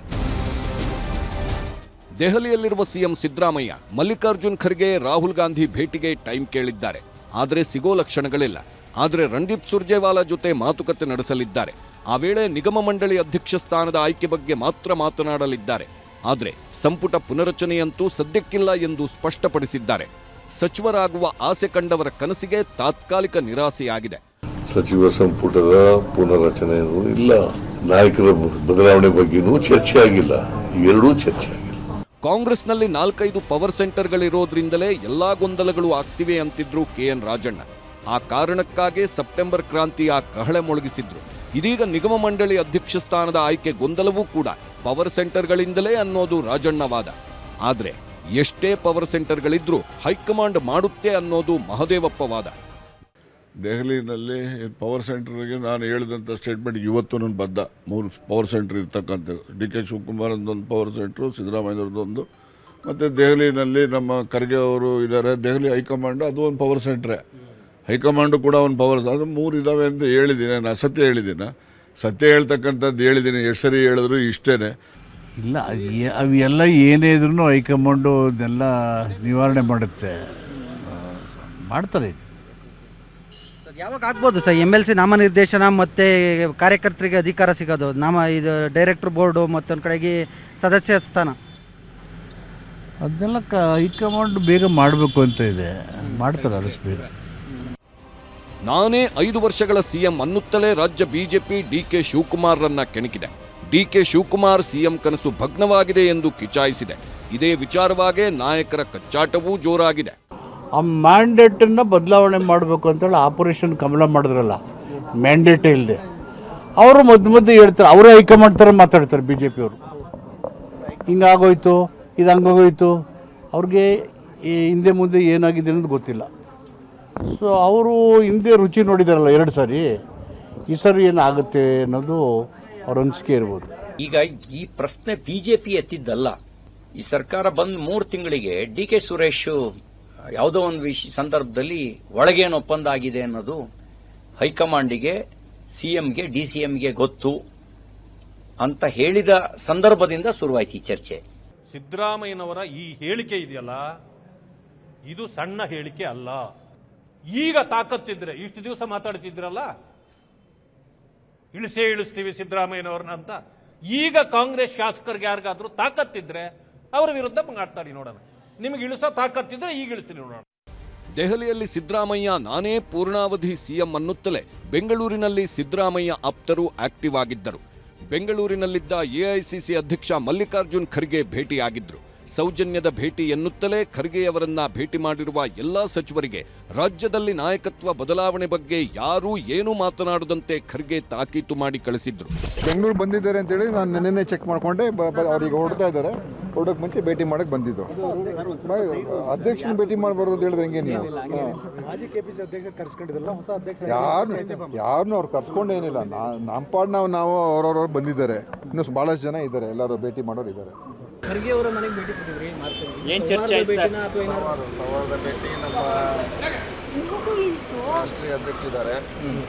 ದೆಹಲಿಯಲ್ಲಿರುವ ಸಿಎಂ ಸಿದ್ದರಾಮಯ್ಯ ಮಲ್ಲಿಕಾರ್ಜುನ್ ಖರ್ಗೆ, ರಾಹುಲ್ ಗಾಂಧಿ ಭೇಟಿಗೆ ಟೈಮ್ ಕೇಳಿದ್ದಾರೆ. ಆದರೆ ಸಿಗೋ ಲಕ್ಷಣಗಳಿಲ್ಲ. ಆದರೆ ರಣದೀಪ್ ಸುರ್ಜೇವಾಲಾ ಜೊತೆ ಮಾತುಕತೆ ನಡೆಸಲಿದ್ದಾರೆ. ಆ ವೇಳೆ ನಿಗಮ ಮಂಡಳಿ ಅಧ್ಯಕ್ಷ ಸ್ಥಾನದ ಆಯ್ಕೆ ಬಗ್ಗೆ ಮಾತ್ರ ಮಾತನಾಡಲಿದ್ದಾರೆ. ಆದರೆ ಸಂಪುಟ ಪುನರಚನೆಯಂತೂ ಸದ್ಯಕ್ಕಿಲ್ಲ ಎಂದು ಸ್ಪಷ್ಟಪಡಿಸಿದ್ದಾರೆ. ಸಚಿವರಾಗುವ ಆಸೆ ಕಂಡವರ ಕನಸಿಗೆ ತಾತ್ಕಾಲಿಕ ನಿರಾಸೆಯಾಗಿದೆ. ಸಚಿವ ಸಂಪುಟದ ಪುನರಚನೆ ಇಲ್ಲ, ನಾಯಕರ ಬದಲಾವಣೆ ಬಗ್ಗೆನೂ ಚರ್ಚೆ ಆಗಿಲ್ಲ. ಎರಡೂ ಚರ್ಚೆ ಆಗಿಲ್ಲ. ಕಾಂಗ್ರೆಸ್ನಲ್ಲಿ 4-5 ಪವರ್ ಸೆಂಟರ್ಗಳಿರೋದ್ರಿಂದಲೇ ಎಲ್ಲಾ ಗೊಂದಲಗಳು ಆಗ್ತಿವೆ ಅಂತಿದ್ರು KN ರಾಜಣ್ಣ. ಆ ಕಾರಣಕ್ಕಾಗಿ ಸೆಪ್ಟೆಂಬರ್ ಕ್ರಾಂತಿಯ ಕಹಳೆ ಮೊಳಗಿಸಿದ್ರು. ಇದೀಗ ನಿಗಮ ಮಂಡಳಿ ಅಧ್ಯಕ್ಷ ಸ್ಥಾನದ ಆಯ್ಕೆ ಗೊಂದಲವೂ ಕೂಡ ಪವರ್ ಸೆಂಟರ್ಗಳಿಂದಲೇ ಅನ್ನೋದು ರಾಜಣ್ಣ ವಾದ. ಆದ್ರೆ ಎಷ್ಟೇ ಪವರ್ ಸೆಂಟರ್ಗಳಿದ್ರೂ ಹೈಕಮಾಂಡ್ ಮಾಡುತ್ತೆ ಅನ್ನೋದು ಮಹದೇವಪ್ಪ ವಾದ. ದೆಹಲಿನಲ್ಲಿ ಪವರ್ ಸೆಂಟರ್ಗೆ ನಾನು ಹೇಳಿದಂಥ ಸ್ಟೇಟ್ಮೆಂಟ್ ಇವತ್ತು ನನ್ನ ಬದ್ಧ. 3 ಪವರ್ ಸೆಂಟರ್ ಇರ್ತಕ್ಕಂಥದ್ದು. DK ಶಿವಕುಮಾರ್ ಒಂದು ಪವರ್ ಸೆಂಟ್ರು, ಸಿದ್ದರಾಮಯ್ಯವ್ರದ್ದೊಂದು, ಮತ್ತು ದೆಹಲಿನಲ್ಲಿ ನಮ್ಮ ಖರ್ಗೆ ಅವರು ಇದ್ದಾರೆ. ದೆಹಲಿ ಹೈಕಮಾಂಡ್ ಅದು ಒಂದು ಪವರ್ ಸೆಂಟ್ರೇ. ಹೈಕಮಾಂಡು ಕೂಡ ಒಂದು ಪವರ್, ಅದು 3 ಇದಾವೆ ಅಂತ ಹೇಳಿದ್ದೀನಿ. ನಾನು ಸತ್ಯ ಹೇಳಿದ್ದೀನ? ಸತ್ಯ ಹೇಳ್ತಕ್ಕಂಥದ್ದು ಹೇಳಿದ್ದೀನಿ. ಎಷ್ಟು ಸರಿ ಹೇಳಿದ್ರು ಇಷ್ಟೇನೆ. ಇಲ್ಲ, ಅವೆಲ್ಲ ಏನೇ ಇದ್ರೂ ಹೈಕಮಾಂಡು ಇದೆಲ್ಲ ನಿವಾರಣೆ ಮಾಡುತ್ತೆ, ಮಾಡ್ತಾರೆ. ಯಾವಾಗ ಆಗ್ಬೋದು ಸರ್ MLC ನಾಮನಿರ್ದೇಶನ ಮತ್ತೆ ಕಾರ್ಯಕರ್ತರಿಗೆ ಅಧಿಕಾರ ಸಿಗೋದು? ಇದು ಡೈರೆಕ್ಟರ್ ಬೋರ್ಡು ಮತ್ತೊಂದು ಕಡೆಗೆ ಸದಸ್ಯ ಸ್ಥಾನ, ಅದನ್ನೆಲ್ಲ ಹೈಕಮಾಂಡ್ ಬೇಗ ಮಾಡಬೇಕು ಅಂತ ಇದೆ, ಮಾಡ್ತಾರೆ ಆದಷ್ಟು ಬೇಗ. ನಾನೇ 5 ವರ್ಷಗಳ ಸಿಎಂ ಅನ್ನುತ್ತಲೇ ರಾಜ್ಯ BJP DK ಶಿವಕುಮಾರ್ರನ್ನ ಕೆಣಕಿದೆ. DK Shivakumar CM ಕನಸು ಭಗ್ನವಾಗಿದೆ ಎಂದು ಕಿಚಾಯಿಸಿದೆ. ಇದೇ ವಿಚಾರವಾಗೇ ನಾಯಕರ ಕಚ್ಚಾಟವೂ ಜೋರಾಗಿದೆ. ಆ ಮ್ಯಾಂಡೇಟನ್ನು ಬದಲಾವಣೆ ಮಾಡಬೇಕು ಅಂತೇಳಿ ಆಪರೇಷನ್ ಕಮಲ ಮಾಡಿದ್ರಲ್ಲ, ಮ್ಯಾಂಡೇಟೇ ಇಲ್ಲದೆ ಅವರು ಮಧ್ಯೆ ಹೇಳ್ತಾರೆ. ಅವರೇ ಹೈಕಮಾಂಡ್ ಥರ ಮಾತಾಡ್ತಾರೆ BJP ಅವರು. ಹಿಂಗಾಗೋಯ್ತು, ಇದು ಹಂಗೋಗೋಯ್ತು, ಅವ್ರಿಗೆ ಹಿಂದೆ ಮುಂದೆ ಏನಾಗಿದೆ ಅನ್ನೋದು ಗೊತ್ತಿಲ್ಲ. ಸೊ ಅವರು ಹಿಂದೆ ರುಚಿ ನೋಡಿದಾರಲ್ಲ 2 ಸಾರಿ, ಈ ಸಾರಿ ಏನಾಗುತ್ತೆ ಅನ್ನೋದು ಅವ್ರ ಅನಿಸಿಕೆ ಇರ್ಬೋದು. ಈಗ ಈ ಪ್ರಶ್ನೆ ಬಿಜೆಪಿ ಎತ್ತಿದ್ದಲ್ಲ. ಈ ಸರ್ಕಾರ ಬಂದ್ 3 ತಿಂಗಳಿಗೆ DK ಸುರೇಶ್ ಯಾವುದೋ ಒಂದು ಸಂದರ್ಭದಲ್ಲಿ ಒಳಗೇನು ಒಪ್ಪಂದ ಆಗಿದೆ ಅನ್ನೋದು ಹೈಕಮಾಂಡಿಗೆ, ಸಿಎಂಗೆ, DCMಗೆ ಗೊತ್ತು ಅಂತ ಹೇಳಿದ ಸಂದರ್ಭದಿಂದ ಶುರುವಾಯ್ತು ಈ ಚರ್ಚೆ. ಸಿದ್ದರಾಮಯ್ಯನವರ ಈ ಹೇಳಿಕೆ ಇದೆಯಲ್ಲ, ಇದು ಸಣ್ಣ ಹೇಳಿಕೆ ಅಲ್ಲ. ಈಗ ತಾಕತ್ತಿದ್ರೆ, ಇಷ್ಟು ದಿವಸ ಮಾತಾಡ್ತಿದ್ರಲ್ಲ ಇಳಿಸ್ತೀವಿ ಸಿದ್ದರಾಮಯ್ಯನವ್ರನ್ನ ಅಂತ, ಈಗ ಕಾಂಗ್ರೆಸ್ ಶಾಸಕರಿಗೆ ಯಾರಿಗಾದ್ರೂ ತಾಕತ್ತಿದ್ರೆ ಅವರ ವಿರುದ್ಧ ಮಾತಾಡಿ ನೋಡೋಣ. ನಿಮಗೆ ಇಳಿಸೋ ತಾಕತ್ತಿದ್ರೆ ಈಗ ಇಳಿಸ್ತೀನಿ ನೋಡೋಣ. ದೆಹಲಿಯಲ್ಲಿ ಸಿದ್ದರಾಮಯ್ಯ ನಾನೇ ಪೂರ್ಣಾವಧಿ ಸಿಎಂ ಅನ್ನುತ್ತಲೇ ಬೆಂಗಳೂರಿನಲ್ಲಿ ಸಿದ್ದರಾಮಯ್ಯ ಆಪ್ತರು ಆಕ್ಟಿವ್ ಆಗಿದ್ದರು. ಬೆಂಗಳೂರಿನಲ್ಲಿದ್ದ AICC ಅಧ್ಯಕ್ಷ ಮಲ್ಲಿಕಾರ್ಜುನ್ ಖರ್ಗೆ ಭೇಟಿಯಾಗಿದ್ರು. ಸೌಜನ್ಯದ ಭೇಟಿ ಎನ್ನುತ್ತಲೇ ಖರ್ಗೆಯವರನ್ನ ಭೇಟಿ ಮಾಡಿರುವ ಎಲ್ಲಾ ಸಚಿವರಿಗೆ ರಾಜ್ಯದಲ್ಲಿ ನಾಯಕತ್ವ ಬದಲಾವಣೆ ಬಗ್ಗೆ ಯಾರೂ ಏನೂ ಮಾತನಾಡದಂತೆ ಖರ್ಗೆ ತಾಕೀತು ಮಾಡಿ ಕಳಿಸಿದ್ರು. ಬೆಂಗಳೂರು ಬಂದಿದ್ದಾರೆ ಅಂತೇಳಿ ನಾನು ನೆನ್ನೆ ಚೆಕ್ ಮಾಡ್ಕೊಂಡೆ, ಅವ್ರಿಗೆ ಹೊರಡ್ತಾ ಇದ್ದಾರೆ. ಹೊರಡೋಕೆ ಮುಂಚೆ ಭೇಟಿ ಮಾಡಕ್ಕೆ ಬಂದಿದ್ದು. ಅಧ್ಯಕ್ಷನ ಭೇಟಿ ಮಾಡಬಾರ್ದು ಅಂತ ಹೇಳಿದ್ರೆ ಹೆಂಗೆ ನೀವು? ಯಾರನ್ನೂ ಅವ್ರು ಕರ್ಸ್ಕೊಂಡೇನಿಲ್ಲ. ನಮ್ಮ ಪಾಡ್ ನಾವು ಅವ್ರವ್ರವ್ರು ಬಂದಿದ್ದಾರೆ. ಇನ್ನೂ ಭಾಳಷ್ಟು ಜನ ಇದ್ದಾರೆ, ಎಲ್ಲರೂ ಭೇಟಿ ಮಾಡೋರು ಇದ್ದಾರೆ. ಖರ್ಗೆ ಅವರ ಮನೆಗೆ ಭೇಟಿ ಕೊಟ್ಟಿದ್ರಿ, ಸವಾರದ ಭೇಟಿ ನಮ್ಮ ರಾಷ್ಟ್ರೀಯ ಅಧ್ಯಕ್ಷರಿದ್ದಾರೆ,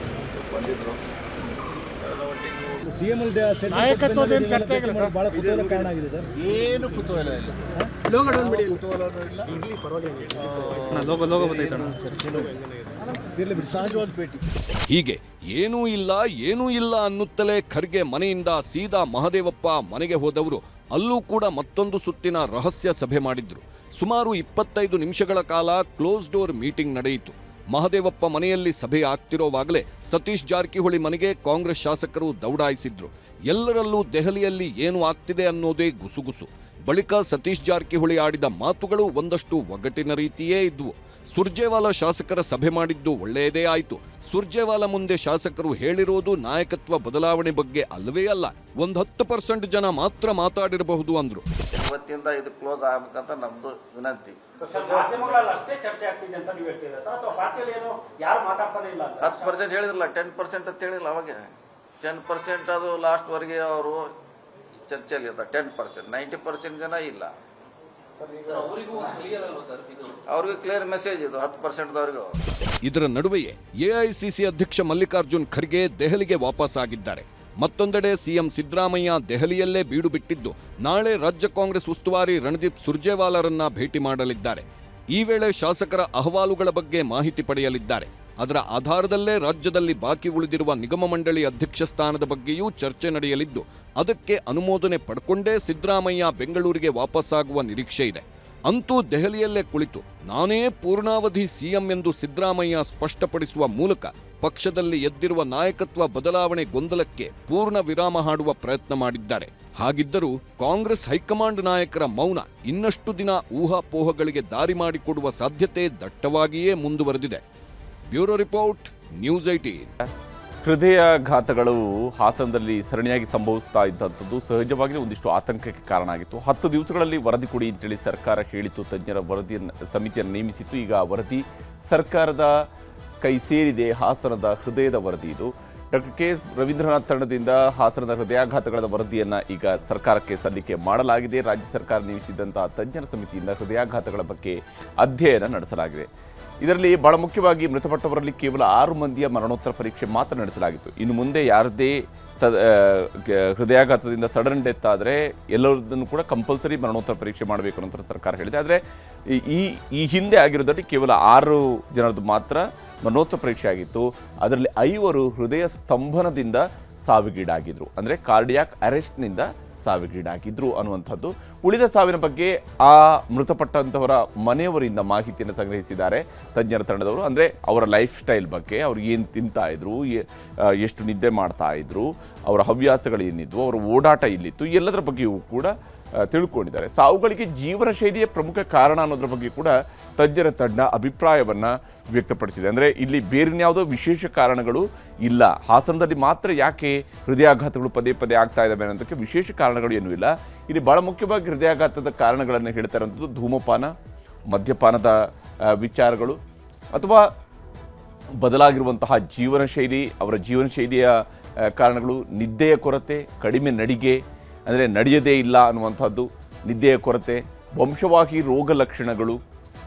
ಬಂದಿದ್ರು. ನಾಯಕತ್ವದ ಚರ್ಚೆ ಆಗಿಲ್ಲ ಸರ್. ಭಾಳ ಕುತೂಹಲ ಕಾರಣ ಆಗಿದೆ ಸರ್. ಏನು ಕುತೂಹಲ ಇಲ್ಲ, ಕುತೂಹಲನೂ ಇಲ್ಲ, ಸಹಜವಾದ ಭೇಟಿ. ಹೀಗೆ ಏನೂ ಇಲ್ಲ ಅನ್ನುತ್ತಲೇ ಖರ್ಗೆ ಮನೆಯಿಂದ ಸೀದಾ ಮಹದೇವಪ್ಪ ಮನೆಗೆ ಹೋದವರು ಅಲ್ಲೂ ಕೂಡ ಮತ್ತೊಂದು ಸುತ್ತಿನ ರಹಸ್ಯ ಸಭೆ ಮಾಡಿದ್ರು. ಸುಮಾರು 25 ನಿಮಿಷಗಳ ಕಾಲ ಕ್ಲೋಸ್ ಡೋರ್ ಮೀಟಿಂಗ್ ನಡೆಯಿತು. ಮಹದೇವಪ್ಪ ಮನೆಯಲ್ಲಿ ಸಭೆ ಆಗ್ತಿರೋವಾಗಲೇ ಸತೀಶ್ ಜಾರಕಿಹೊಳಿ ಮನೆಗೆ ಕಾಂಗ್ರೆಸ್ ಶಾಸಕರು ದೌಡಾಯಿಸಿದ್ರು. ಎಲ್ಲರಲ್ಲೂ ದೆಹಲಿಯಲ್ಲಿ ಏನು ಆಗ್ತಿದೆ ಅನ್ನೋದೇ ಗುಸುಗುಸು. ಬಳಿಕ ಸತೀಶ್ ಜಾರಕಿಹೊಳಿ ಆಡಿದ ಮಾತುಗಳು ಒಂದಷ್ಟು ಒಗ್ಗಟ್ಟಿನ ರೀತಿಯೇ ಇದ್ವು. ಸುರ್ಜೇವಾಲಾ ಶಾಸಕರ ಸಭೆ ಮಾಡಿದ್ದು ಒಳ್ಳೆಯದೇ ಆಯಿತು. ಸುರ್ಜೇವಾಲಾ ಮುಂದೆ ಶಾಸಕರು ಹೇಳಿರೋದು ನಾಯಕತ್ವ ಬದಲಾವಣೆ ಬಗ್ಗೆ ಅಲ್ಲವೇ ಅಲ್ಲ, 10% ಜನ ಮಾತ್ರ ಮಾತಾಡಿರಬಹುದು ಅಂದ್ರು. ಇವತ್ತಿಂದ ಇದು ಕ್ಲೋಸ್ ಆಗ್ಬೇಕಂತ ನಮ್ದು ವಿನಂತಿ. 10% ಹೇಳಿದ್ರಲ್ಲ, 10% ಅಂತ ಹೇಳಿಲ್ಲ. ಅವಾಗ 10% ಅದು ಲಾಸ್ಟ್ ವರೆಗೆ ಅವರು ಚರ್ಚೆಯಲ್ಲಿ ಇರ್ತಾರೆ. 10%, 90% ಜನ ಇಲ್ಲ. ಅವ್ರಿಗೆ ಕ್ಲಿಯರ್ ಮೆಸೇಜ್ ಇದು, 10%ದವರಿಗೂ. ಇದರ ನಡುವೆಯೇ ಎಐಸಿಸಿ ಅಧ್ಯಕ್ಷ ಮಲ್ಲಿಕಾರ್ಜುನ್ ಖರ್ಗೆ ದೆಹಲಿಗೆ ವಾಪಸ್ ಆಗಿದ್ದಾರೆ. ಮತ್ತೊಂದೆಡೆ ಸಿಎಂ ಸಿದ್ದರಾಮಯ್ಯ ದೆಹಲಿಯಲ್ಲೇ ಬೀಡು ಬಿಟ್ಟಿದ್ದು ನಾಳೆ ರಾಜ್ಯ ಕಾಂಗ್ರೆಸ್ ಉಸ್ತುವಾರಿ ರಣದೀಪ್ ಸುರ್ಜೇವಾಲಾರನ್ನ ಭೇಟಿ ಮಾಡಲಿದ್ದಾರೆ. ಈ ವೇಳೆ ಶಾಸಕರ ಅಹವಾಲುಗಳ ಬಗ್ಗೆ ಮಾಹಿತಿ ಪಡೆಯಲಿದ್ದಾರೆ. ಅದರ ಆಧಾರದಲ್ಲೇ ರಾಜ್ಯದಲ್ಲಿ ಬಾಕಿ ಉಳಿದಿರುವ ನಿಗಮ ಮಂಡಳಿ ಅಧ್ಯಕ್ಷ ಸ್ಥಾನದ ಬಗ್ಗೆಯೂ ಚರ್ಚೆ ನಡೆಯಲಿದ್ದು ಅದಕ್ಕೆ ಅನುಮೋದನೆ ಪಡ್ಕೊಂಡೇ ಸಿದ್ದರಾಮಯ್ಯ ಬೆಂಗಳೂರಿಗೆ ವಾಪಸ್ಸಾಗುವ ನಿರೀಕ್ಷೆ ಇದೆ. ಅಂತೂ ದೆಹಲಿಯಲ್ಲೇ ಕುಳಿತು ನಾನೇ ಪೂರ್ಣಾವಧಿ ಸಿಎಂ ಎಂದು ಸಿದ್ದರಾಮಯ್ಯ ಸ್ಪಷ್ಟಪಡಿಸುವ ಮೂಲಕ ಪಕ್ಷದಲ್ಲಿ ಎದ್ದಿರುವ ನಾಯಕತ್ವ ಬದಲಾವಣೆ ಗೊಂದಲಕ್ಕೆ ಪೂರ್ಣ ವಿರಾಮ ಹಾಡುವ ಪ್ರಯತ್ನ ಮಾಡಿದ್ದಾರೆ. ಹಾಗಿದ್ದರೂ ಕಾಂಗ್ರೆಸ್ ಹೈಕಮಾಂಡ್ ನಾಯಕರ ಮೌನ ಇನ್ನಷ್ಟು ದಿನ ಊಹಾಪೋಹಗಳಿಗೆ ದಾರಿ ಮಾಡಿಕೊಡುವ ಸಾಧ್ಯತೆ ದಟ್ಟವಾಗಿಯೇ ಮುಂದುವರೆದಿದೆ. Bureau report, news 18. ಹೃದಯಾಘಾತಗಳು ಹಾಸನದಲ್ಲಿ ಸರಣಿಯಾಗಿ ಸಂಭವಿಸ್ತಾ ಇದ್ದಂಥದ್ದು ಸಹಜವಾಗಿ ಒಂದಿಷ್ಟು ಆತಂಕಕ್ಕೆ ಕಾರಣ ಆಗಿತ್ತು. 10 ದಿವಸಗಳಲ್ಲಿ ವರದಿ ಕೊಡಿ ಅಂತೇಳಿ ಸರ್ಕಾರ ಹೇಳಿತ್ತು. ತಜ್ಞರ ಸಮಿತಿಯನ್ನು ನೇಮಿಸಿತ್ತು. ಈಗ ಆ ವರದಿ ಸರ್ಕಾರದ ಕೈ ಸೇರಿದೆ. ಹಾಸನದ ಹೃದಯದ ವರದಿ ಇದು. Doctor KS. ರವೀಂದ್ರನಾಥ್ ತಂಡದಿಂದ ಹಾಸನದ ಹೃದಯಾಘಾತಗಳ ವರದಿಯನ್ನು ಈಗ ಸರ್ಕಾರಕ್ಕೆ ಸಲ್ಲಿಕೆ ಮಾಡಲಾಗಿದೆ. ರಾಜ್ಯ ಸರ್ಕಾರ ನೇಮಿಸಿದಂತಹ ತಜ್ಞರ ಸಮಿತಿಯಿಂದ ಹೃದಯಾಘಾತಗಳ ಬಗ್ಗೆ ಅಧ್ಯಯನ ನಡೆಸಲಾಗಿದೆ. ಇದರಲ್ಲಿ ಬಹಳ ಮುಖ್ಯವಾಗಿ ಮೃತಪಟ್ಟವರಲ್ಲಿ ಕೇವಲ 6 ಮಂದಿಯ ಮರಣೋತ್ತರ ಪರೀಕ್ಷೆ ಮಾತ್ರ ನಡೆಸಲಾಗಿತ್ತು. ಇನ್ನು ಮುಂದೆ ಯಾರದೇ ಹೃದಯಾಘಾತದಿಂದ ಸಡನ್ ಡೆತ್ ಆದರೆ ಎಲ್ಲರದನ್ನು ಕೂಡ ಕಂಪಲ್ಸರಿ ಮರಣೋತ್ತರ ಪರೀಕ್ಷೆ ಮಾಡಬೇಕು ಅಂತ ಸರ್ಕಾರ ಹೇಳಿದೆ. ಆದರೆ ಈ ಹಿಂದೆ ಆಗಿರೋದ್ರಲ್ಲಿ ಕೇವಲ 6 ಜನರದ್ದು ಮಾತ್ರ ಮರಣೋತ್ತರ ಪರೀಕ್ಷೆ ಆಗಿತ್ತು. ಅದರಲ್ಲಿ 5 ಹೃದಯ ಸ್ತಂಭನದಿಂದ ಸಾವಿಗೀಡಾಗಿದ್ರು, ಅಂದರೆ ಕಾರ್ಡಿಯಾಕ್ ಅರೆಸ್ಟ್ನಿಂದ ಸಾವಿಗೀಡಾಗಿದ್ರು ಅನ್ನುವಂಥದ್ದು. ಉಳಿದ ಸಾವಿನ ಬಗ್ಗೆ ಆ ಮೃತಪಟ್ಟಂಥವರ ಮನೆಯವರಿಂದ ಮಾಹಿತಿಯನ್ನು ಸಂಗ್ರಹಿಸಿದ್ದಾರೆ ತಜ್ಞರ ತಂಡದವರು. ಅಂದರೆ ಅವರ ಲೈಫ್ ಸ್ಟೈಲ್ ಬಗ್ಗೆ, ಅವ್ರು ಏನು ತಿಂತಾ ಇದ್ರು, ಎಷ್ಟು ನಿದ್ದೆ ಮಾಡ್ತಾ ಇದ್ರು, ಅವರ ಹವ್ಯಾಸಗಳು ಏನಿದ್ವು, ಅವರ ಓಡಾಟ ಎಲ್ಲಿತ್ತು, ಎಲ್ಲದರ ಬಗ್ಗೆಯೂ ಕೂಡ ತಿಳ್ಕೊಂಡಿದ್ದಾರೆ. ಸಾವುಗಳಿಗೆ ಜೀವನ ಶೈಲಿಯೇ ಪ್ರಮುಖ ಕಾರಣ ಅನ್ನೋದ್ರ ಬಗ್ಗೆ ಕೂಡ ತಜ್ಞರ ತಂಡ ಅಭಿಪ್ರಾಯವನ್ನು ವ್ಯಕ್ತಪಡಿಸಿದೆ. ಅಂದರೆ ಇಲ್ಲಿ ಬೇರೆನ್ಯಾವುದೋ ವಿಶೇಷ ಕಾರಣಗಳು ಇಲ್ಲ, ಹಾಸನದಲ್ಲಿ ಮಾತ್ರ ಯಾಕೆ ಹೃದಯಾಘಾತಗಳು ಪದೇ ಪದೇ ಆಗ್ತಾ ಇದ್ದಾವೆ ಅನ್ನೋದಕ್ಕೆ ವಿಶೇಷ ಕಾರಣಗಳು ಏನೂ ಇಲ್ಲ. ಇಲ್ಲಿ ಭಾಳ ಮುಖ್ಯವಾಗಿ ಹೃದಯಾಘಾತದ ಕಾರಣಗಳನ್ನು ಹೇಳ್ತಾ ಇರುವಂಥದ್ದು ಧೂಮಪಾನ, ಮದ್ಯಪಾನದ ವಿಚಾರಗಳು, ಅಥವಾ ಬದಲಾಗಿರುವಂತಹ ಜೀವನ ಶೈಲಿ, ಅವರ ಜೀವನ ಶೈಲಿಯ ಕಾರಣಗಳು, ನಿದ್ದೆಯ ಕೊರತೆ, ಕಡಿಮೆ ನಡಿಗೆ, ಅಂದರೆ ನಡೆಯದೇ ಇಲ್ಲ ಅನ್ನುವಂಥದ್ದು, ನಿದ್ದೆಯ ಕೊರತೆ, ವಂಶವಾಹಿ ರೋಗ ಲಕ್ಷಣಗಳು,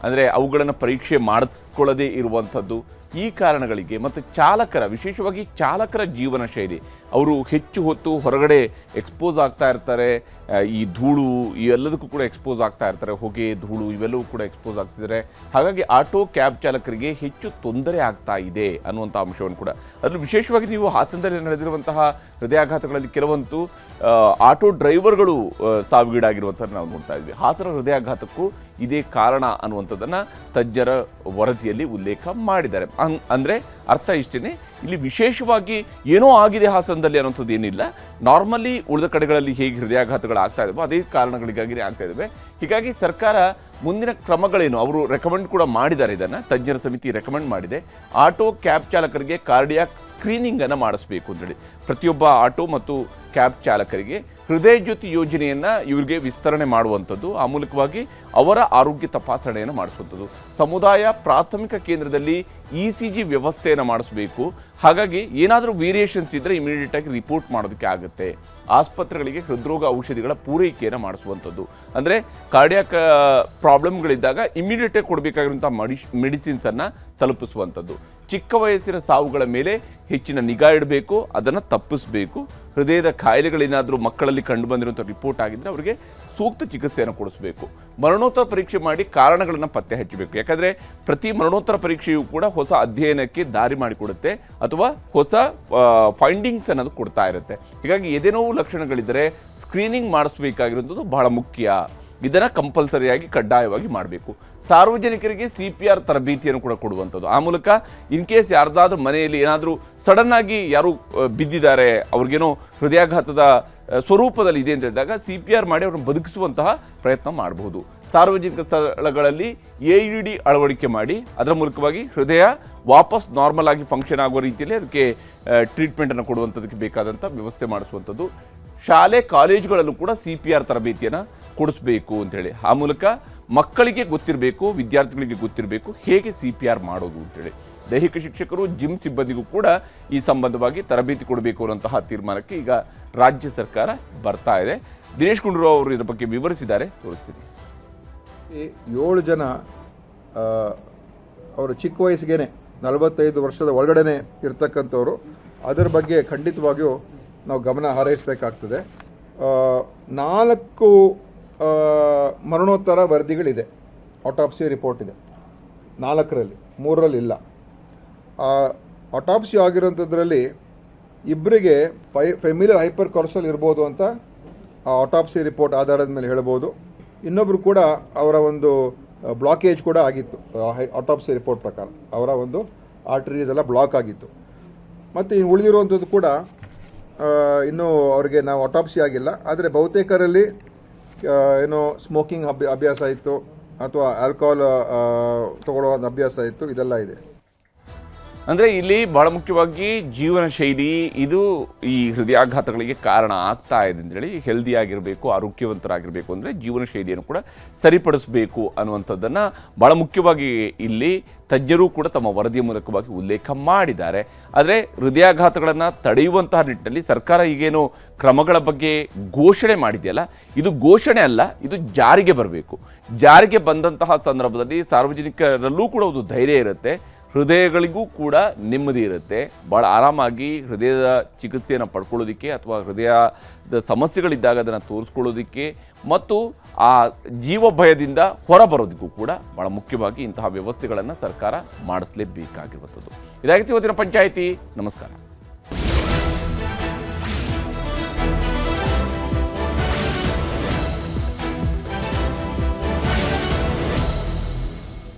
ಅಂದರೆ ಅವುಗಳನ್ನು ಪರೀಕ್ಷೆ ಮಾಡಿಸ್ಕೊಳ್ಳದೇ ಇರುವಂಥದ್ದು, ಈ ಕಾರಣಗಳಿಗೆ, ಮತ್ತು ವಿಶೇಷವಾಗಿ ಚಾಲಕರ ಜೀವನ ಶೈಲಿ, ಅವರು ಹೆಚ್ಚು ಹೊತ್ತು ಹೊರಗಡೆ ಎಕ್ಸ್ಪೋಸ್ ಆಗ್ತಾ ಇರ್ತಾರೆ, ಈ ಧೂಳು ಇವೆಲ್ಲದಕ್ಕೂ ಕೂಡ ಎಕ್ಸ್ಪೋಸ್ ಆಗ್ತಾ ಇರ್ತಾರೆ, ಹೊಗೆ, ಧೂಳು ಇವೆಲ್ಲವೂ ಕೂಡ ಎಕ್ಸ್ಪೋಸ್ ಆಗ್ತಿದ್ದಾರೆ. ಹಾಗಾಗಿ ಆಟೋ ಕ್ಯಾಬ್ ಚಾಲಕರಿಗೆ ಹೆಚ್ಚು ತೊಂದರೆ ಆಗ್ತಾ ಇದೆ ಅನ್ನುವಂಥ ಅಂಶವನ್ನು ಕೂಡ, ಅದನ್ನು ವಿಶೇಷವಾಗಿ ನೀವು ಹಾಸನದಲ್ಲಿ ನಡೆದಿರುವಂತಹ ಹೃದಯಾಘಾತಗಳಲ್ಲಿ ಕೆಲವಂತೂ ಆಟೋ ಡ್ರೈವರ್ಗಳು ಸಾವಿಗೀಡಾಗಿರುವಂಥದ್ದು ನಾವು ನೋಡ್ತಾ ಇದ್ವಿ. ಹಾಸನ ಹೃದಯಾಘಾತಕ್ಕೂ ಇದೇ ಕಾರಣ ಅನ್ನುವಂಥದ್ದನ್ನು ತಜ್ಞರ ವರದಿಯಲ್ಲಿ ಉಲ್ಲೇಖ ಮಾಡಿದ್ದಾರೆ. ಅಂದರೆ ಅರ್ಥ ಇಷ್ಟೇ, ಇಲ್ಲಿ ವಿಶೇಷವಾಗಿ ಏನೋ ಆಗಿದೆ ಹಾಸನದಲ್ಲಿ ಅನ್ನೋಂಥದ್ದು ಏನಿಲ್ಲ. ನಾರ್ಮಲಿ ಉಳಿದ ಕಡೆಗಳಲ್ಲಿ ಹೇಗೆ ಹೃದಯಾಘಾತಗಳು ಆಗ್ತಾ ಇದ್ದಾವೋ ಅದೇ ಕಾರಣಗಳಿಗಾಗಿ ಆಗ್ತಾ ಇದ್ದಾವೆ. ಹೀಗಾಗಿ ಸರ್ಕಾರ ಮುಂದಿನ ಕ್ರಮಗಳೇನು ಅವರು ರೆಕಮೆಂಡ್ ಕೂಡ ಮಾಡಿದ್ದಾರೆ. ಇದನ್ನು ತಜ್ಞರ ಸಮಿತಿ ರೆಕಮೆಂಡ್ ಮಾಡಿದೆ. ಆಟೋ ಕ್ಯಾಬ್ ಚಾಲಕರಿಗೆ ಕಾರ್ಡಿಯಾಕ್ ಸ್ಕ್ರೀನಿಂಗನ್ನು ಮಾಡಿಸ್ಬೇಕು ಅಂತೇಳಿ, ಪ್ರತಿಯೊಬ್ಬ ಆಟೋ ಮತ್ತು ಕ್ಯಾಬ್ ಚಾಲಕರಿಗೆ ಹೃದಯ ಜ್ಯೋತಿ ಯೋಜನೆಯನ್ನು ಇವರಿಗೆ ವಿಸ್ತರಣೆ ಮಾಡುವಂಥದ್ದು, ಆ ಮೂಲಕವಾಗಿ ಅವರ ಆರೋಗ್ಯ ತಪಾಸಣೆಯನ್ನು ಮಾಡಿಸುವಂಥದ್ದು. ಸಮುದಾಯ ಪ್ರಾಥಮಿಕ ಕೇಂದ್ರದಲ್ಲಿ ECG ವ್ಯವಸ್ಥೆಯನ್ನು ಮಾಡಿಸಬೇಕು. ಹಾಗಾಗಿ ಏನಾದರೂ ವೇರಿಯೇಷನ್ಸ್ ಇದ್ದರೆ ಇಮಿಡಿಯೇಟ್ ಆಗಿ ರಿಪೋರ್ಟ್ ಮಾಡೋದಕ್ಕೆ ಆಗುತ್ತೆ. ಆಸ್ಪತ್ರೆಗಳಿಗೆ ಹೃದ್ರೋಗ ಔಷಧಿಗಳ ಪೂರೈಕೆಯನ್ನು ಮಾಡಿಸುವಂಥದ್ದು, ಅಂದರೆ ಕಾರ್ಡಿಯಾಕ್ ಪ್ರಾಬ್ಲಮ್ಗಳಿದ್ದಾಗ ಇಮಿಡಿಯೇಟಾಗಿ ಕೊಡಬೇಕಾಗಿರುವಂಥ ಮೆಡಿಸಿನ್ಸನ್ನು ತಲುಪಿಸುವಂಥದ್ದು. ಚಿಕ್ಕ ವಯಸ್ಸಿನ ಸಾವುಗಳ ಮೇಲೆ ಹೆಚ್ಚಿನ ನಿಗಾ ಇಡಬೇಕು, ಅದನ್ನು ತಪ್ಪಿಸಬೇಕು. ಹೃದಯದ ಕಾಯಿಲೆಗಳೇನಾದರೂ ಮಕ್ಕಳಲ್ಲಿ ಕಂಡು ಬಂದಿರುವಂಥ ರಿಪೋರ್ಟ್ ಆಗಿದ್ದರೆ ಅವರಿಗೆ ಸೂಕ್ತ ಚಿಕಿತ್ಸೆಯನ್ನು ಕೊಡಿಸಬೇಕು. ಮರಣೋತ್ತರ ಪರೀಕ್ಷೆ ಮಾಡಿ ಕಾರಣಗಳನ್ನು ಪತ್ತೆ ಹಚ್ಚಬೇಕು. ಯಾಕಂದರೆ ಪ್ರತಿ ಮರಣೋತ್ತರ ಪರೀಕ್ಷೆಯೂ ಕೂಡ ಹೊಸ ಅಧ್ಯಯನಕ್ಕೆ ದಾರಿ ಮಾಡಿಕೊಡುತ್ತೆ ಅಥವಾ ಹೊಸ ಫೈಂಡಿಂಗ್ಸ್ ಅನ್ನೋದು ಕೊಡ್ತಾ ಇರುತ್ತೆ. ಹೀಗಾಗಿ ಎದೆನೋವು ಲಕ್ಷಣಗಳಿದ್ದರೆ ಸ್ಕ್ರೀನಿಂಗ್ ಮಾಡಿಸ್ಬೇಕಾಗಿರುವಂಥದ್ದು ಬಹಳ ಮುಖ್ಯ. ಇದನ್ನು ಕಂಪಲ್ಸರಿಯಾಗಿ ಕಡ್ಡಾಯವಾಗಿ ಮಾಡಬೇಕು. ಸಾರ್ವಜನಿಕರಿಗೆ CPR ತರಬೇತಿಯನ್ನು ಕೂಡ ಕೊಡುವಂಥದ್ದು. ಆ ಮೂಲಕ ಇನ್ ಕೇಸ್ ಯಾರ್ದಾದ್ರೂ ಮನೆಯಲ್ಲಿ ಏನಾದರೂ ಸಡನ್ನಾಗಿ ಯಾರು ಬಿದ್ದಿದ್ದಾರೆ, ಅವ್ರಿಗೇನೋ ಹೃದಯಾಘಾತದ ಸ್ವರೂಪದಲ್ಲಿ ಇದೆ ಅಂತ ಹೇಳಿದಾಗ CPR ಮಾಡಿ ಅವ್ರನ್ನ ಬದುಕಿಸುವಂತಹ ಪ್ರಯತ್ನ ಮಾಡಬಹುದು. ಸಾರ್ವಜನಿಕ ಸ್ಥಳಗಳಲ್ಲಿ AED ಅಳವಡಿಕೆ ಮಾಡಿ ಅದರ ಮೂಲಕವಾಗಿ ಹೃದಯ ವಾಪಸ್ ನಾರ್ಮಲ್ ಆಗಿ ಫಂಕ್ಷನ್ ಆಗುವ ರೀತಿಯಲ್ಲಿ ಅದಕ್ಕೆ ಟ್ರೀಟ್ಮೆಂಟನ್ನು ಕೊಡುವಂಥದ್ದಕ್ಕೆ ಬೇಕಾದಂಥ ವ್ಯವಸ್ಥೆ ಮಾಡಿಸುವಂಥದ್ದು. ಶಾಲೆ ಕಾಲೇಜುಗಳಲ್ಲೂ ಕೂಡ CPR ತರಬೇತಿಯನ್ನು ಕೊಡಿಸ್ಬೇಕು ಅಂತೇಳಿ. ಆ ಮೂಲಕ ಮಕ್ಕಳಿಗೆ ಗೊತ್ತಿರಬೇಕು, ವಿದ್ಯಾರ್ಥಿಗಳಿಗೆ ಗೊತ್ತಿರಬೇಕು ಹೇಗೆ CPR ಮಾಡೋದು ಅಂತೇಳಿ. ದೈಹಿಕ ಶಿಕ್ಷಕರು, ಜಿಮ್ ಸಿಬ್ಬಂದಿಗೂ ಕೂಡ ಈ ಸಂಬಂಧವಾಗಿ ತರಬೇತಿ ಕೊಡಬೇಕು ಅನ್ನುವಂತಹ ತೀರ್ಮಾನಕ್ಕೆ ಈಗ ರಾಜ್ಯ ಸರ್ಕಾರ ಬರ್ತಾ ಇದೆ. ದಿನೇಶ್ ಗುಂಡೂರಾವ್ ಅವರು ಇದರ ಬಗ್ಗೆ ವಿವರಿಸಿದ್ದಾರೆ, ತೋರಿಸ್ತೀನಿ. 7 ಜನ ಅವರು ಚಿಕ್ಕ ವಯಸ್ಸಿಗೆ 45 ವರ್ಷದ ಒಳಗಡೆನೆ ಇರ್ತಕ್ಕಂಥವ್ರು. ಅದರ ಬಗ್ಗೆ ಖಂಡಿತವಾಗಿಯೂ ನಾವು ಗಮನ ಹಾರೈಸಬೇಕಾಗ್ತದೆ. 4 ಮರಣೋತ್ತರ ವರದಿಗಳಿದೆ, ಆಟೋಪ್ಸಿ ರಿಪೋರ್ಟ್ ಇದೆ 4ರಲ್ಲಿ, 3ರಲ್ಲಿ ಇಲ್ಲ. ಆಟೋಪ್ಸಿ ಆಗಿರೋಂಥದ್ರಲ್ಲಿ ಇಬ್ಬರಿಗೆ ಫೆಮಿಲಿಯರ್ ಹೈಪರ್ ಕಾರ್ಸಲ್ ಇರ್ಬೋದು ಅಂತ ಆಟೋಪ್ಸಿ ರಿಪೋರ್ಟ್ ಆಧಾರದ ಮೇಲೆ ಹೇಳ್ಬೋದು. ಇನ್ನೊಬ್ಬರು ಕೂಡ ಅವರ ಒಂದು ಬ್ಲಾಕೇಜ್ ಕೂಡ ಆಗಿತ್ತು, ಆಟೋಪ್ಸಿ ರಿಪೋರ್ಟ್ ಪ್ರಕಾರ ಅವರ ಒಂದು ಆರ್ಟರೀಸ್ ಎಲ್ಲ ಬ್ಲಾಕ್ ಆಗಿತ್ತು. ಮತ್ತು ಇನ್ನು ಉಳಿದಿರುವಂಥದ್ದು ಕೂಡ ಇನ್ನೂ ಅವರಿಗೆ ನಾವು ಆಟೋಪ್ಸಿ ಆಗಿಲ್ಲ. ಆದರೆ ಬಹುತೇಕರಲ್ಲಿ ಏನೋ ಸ್ಮೋಕಿಂಗ್ ಅಭ್ಯಾಸ ಇತ್ತು ಅಥವಾ ಆಲ್ಕೋಹಾಲ್ ತಗೊಳ್ಳುವಂಥ ಅಭ್ಯಾಸ ಇತ್ತು, ಇದೆಲ್ಲ ಇದೆ. ಅಂದರೆ ಇಲ್ಲಿ ಬಹಳ ಮುಖ್ಯವಾಗಿ ಜೀವನ ಶೈಲಿ ಇದು ಈ ಹೃದಯಾಘಾತಗಳಿಗೆ ಕಾರಣ ಆಗ್ತಾ ಇದೆ ಅಂತೇಳಿ. ಹೆಲ್ದಿ ಆಗಿರಬೇಕು, ಆರೋಗ್ಯವಂತರಾಗಿರಬೇಕು ಅಂದರೆ ಜೀವನ ಶೈಲಿಯನ್ನು ಕೂಡ ಸರಿಪಡಿಸಬೇಕು ಅನ್ನುವಂಥದ್ದನ್ನು ಭಾಳ ಮುಖ್ಯವಾಗಿ ಇಲ್ಲಿ ತಜ್ಞರು ಕೂಡ ತಮ್ಮ ವರದಿಯ ಮೂಲಕವಾಗಿ ಉಲ್ಲೇಖ ಮಾಡಿದ್ದಾರೆ. ಆದರೆ ಹೃದಯಾಘಾತಗಳನ್ನು ತಡೆಯುವಂತಹ ನಿಟ್ಟಿನಲ್ಲಿ ಸರ್ಕಾರ ಈಗೇನು ಕ್ರಮಗಳ ಬಗ್ಗೆ ಘೋಷಣೆ ಮಾಡಿದೆಯಲ್ಲ, ಇದು ಘೋಷಣೆ ಅಲ್ಲ, ಇದು ಜಾರಿಗೆ ಬರಬೇಕು. ಜಾರಿಗೆ ಬಂದಂತಹ ಸಂದರ್ಭದಲ್ಲಿ ಸಾರ್ವಜನಿಕರಲ್ಲೂ ಕೂಡ ಒಂದು ಧೈರ್ಯ ಇರುತ್ತೆ, ಹೃದಯಗಳಿಗೂ ಕೂಡ ನೆಮ್ಮದಿ ಇರುತ್ತೆ. ಭಾಳ ಆರಾಮಾಗಿ ಹೃದಯದ ಚಿಕಿತ್ಸೆಯನ್ನು ಪಡ್ಕೊಳ್ಳೋದಕ್ಕೆ ಅಥವಾ ಹೃದಯದ ಸಮಸ್ಯೆಗಳಿದ್ದಾಗ ಅದನ್ನು ತೋರಿಸ್ಕೊಳ್ಳೋದಕ್ಕೆ ಮತ್ತು ಆ ಜೀವ ಭಯದಿಂದ ಹೊರಬರೋದಕ್ಕೂ ಕೂಡ ಭಾಳ ಮುಖ್ಯವಾಗಿ ಇಂತಹ ವ್ಯವಸ್ಥೆಗಳನ್ನು ಸರ್ಕಾರ ಮಾಡಿಸಲೇಬೇಕಾಗಿರುವಂಥದ್ದು. ಇದಾಗಿತ್ತು ಇವತ್ತಿನ ಪಂಚಾಯಿತಿ. ನಮಸ್ಕಾರ.